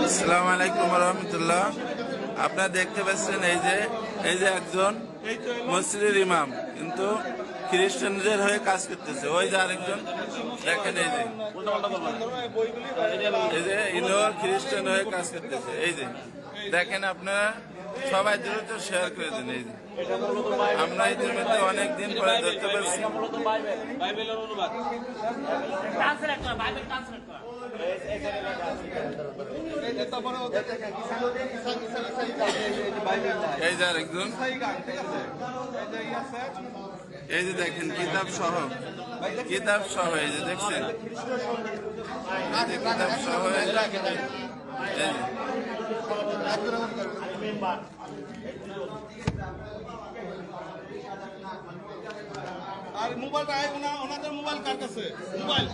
আসসালামু আলাইকুম রহমতুল্লাহ। আপনারা দেখতে পাচ্ছেন এই যে একজন মসজিদের ইমাম কিন্তু খ্রিস্টানদের হয়ে কাজ করতেছে। ওই যে আরেকজন দেখেন, এই যে ইনো খ্রিস্টান হয়ে কাজ করতেছে। এই যে দেখেন, আপনারা সবাই দ্রুত শেয়ার করে দেন। এই যে আমরা এদের মধ্যে অনেকদিন পরে ধরতে পারছি। এই যে আরেকজন, এই যে দেখেন কিতাব সহ এই যে দেখছেন কিতাব সহ। আর মোবাইলটা ওনাদের মোবাইল কার কাছে? মোবাইল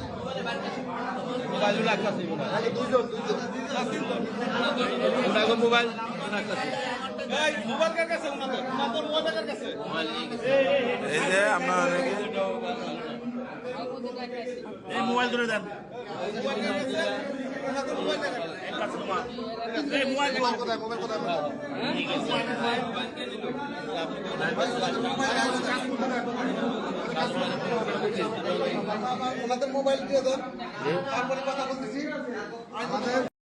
মোবাইল কার কাছে? ওনাদের মোবাইল কার কাছে? এই যে আমরা অনেকে এই মোবাইল ধরে দেন। ওনাদের মোবাইল দিয়ে দেন, তারপরে কথা বলতেছি।